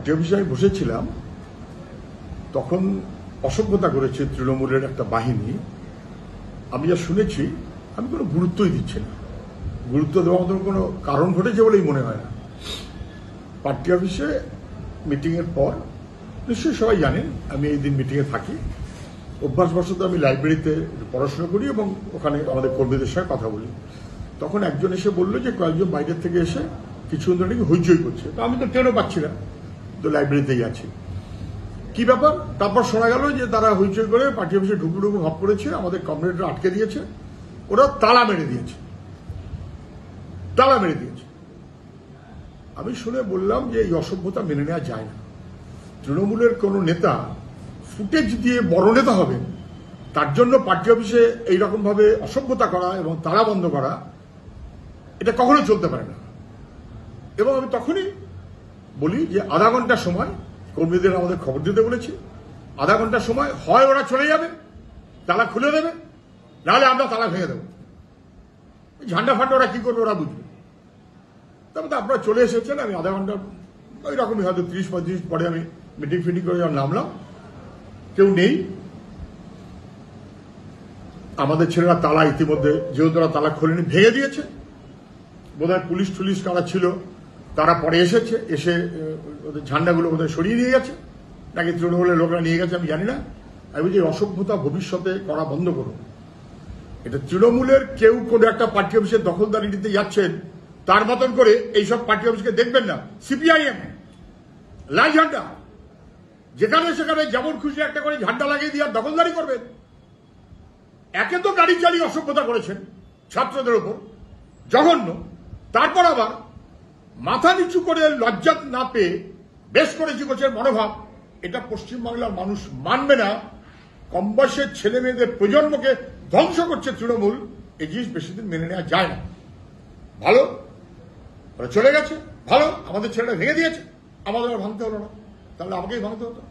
যে বিষয়ে বসেছিলাম তখন অসভ্যতা করেছে তৃণমূলের একটা বাহিনী। আমি যা শুনেছি আমি কোনো গুরুত্বই দিচ্ছি না। গুরুত্ব দেওয়ার মতো কোনো কারণ ঘটেছে বলেই মনে হয় না। পার্টি অফিসে মিটিংয়ের পর নিশ্চয়ই সবাই জানেন আমি এই দিন মিটিংয়ে থাকি। অভ্যাসবশত আমি লাইব্রেরিতে পড়াশোনা করি এবং ওখানে আমাদের কর্মীদের সঙ্গে কথা বলি। তখন একজন এসে বললো যে কয়েকজন বাইরের থেকে এসে কিছুক্ষণ ধরে নাকি হইচই করছে। তো আমি তো টেরও পাচ্ছি না, তো লাইব্রেরিতেই আছি। কি ব্যাপার? তারপর শোনা গেল যে তারা হইচই করে পার্টি অফিসে ঢুকুঢুকু ভাব করেছে, আমাদের কমরেডরা আটকে দিয়েছে, ওরা তালা মেরে দিয়েছে। আমি শুনে বললাম যে এই অসভ্যতা মেনে নেওয়া যায় না। তৃণমূলের কোন নেতা ফুটেজ দিয়ে বড় নেতা হবেন, তার জন্য পার্টি অফিসে এইরকম ভাবে অসভ্যতা করা এবং তালা বন্ধ করা এটা কখনো চলতে পারে না। এবং আমি তখনই বলি যে আধা ঘন্টা সময় কর্মীদের আমাদের খবর দিতে বলেছি। আধা ঘন্টা সময় হয় ওরা চলে যাবে, তালা খুলে দেবে, নাহলে আমরা তালা ভেঙে দেবো। ঝান্ডা ফান্ডা ওরা কি করবে ওরা বুঝবে। তারপরে আপনারা চলে এসেছেন। আমি আধা ঘন্টা ওই রকমই হয়তো 30-35 পরে আমি মিটিং ফিটিং করে যখন নামলাম, কেউ নেই। আমাদের ছেলেরা তালা ইতিমধ্যে যেহেতু তারা তালা খোলেনি ভেঙে দিয়েছে। বোধহয় পুলিশ টুলিশ কারা ছিল তারা পরে এসেছে, এসে ওদের ঝান্ডাগুলো বোধহয় সরিয়ে নিয়ে গেছে, নাকি তৃণমূলের লোকরা নিয়ে গেছে আমি জানি না। আমি বলছি অসভ্যতা ভবিষ্যতে করা বন্ধ করুন। এটা তৃণমূলের কেউ কোনো একটা পার্টি অফিসের দখলদারি নিতে যাচ্ছেন, তার মতন করে এইসব পার্টি অফিসকে দেখবেন না। সিপিআইএম লাল ঝান্ডা, যেখানে সেখানে যেমন খুশি একটা করে ঝান্ডা লাগিয়ে দিয়ে দখলদারি করবেন। একে তো গাড়ি চালিয়ে অসভ্যতা করেছেন ছাত্রদের উপর, জঘন্য। তারপর আবার মাথা নিচু করে লজ্জা না পেয়ে বেশ করেছি গোছের মনোভাব, এটা পশ্চিমবাংলার মানুষ মানবে না। কম বয়সের ছেলে মেয়েদের প্রজন্মকে ধ্বংস করছে তৃণমূল, এই জিনিস বেশি দিন মেনে নেওয়া যায় না। ভালো ওরা চলে গেছে, ভালো আমাদের ছেলেটা ভেঙে দিয়েছে, আমাদের আর ভাঙতে হলো না, তাহলে আমাকেই ভাঙতে হতো।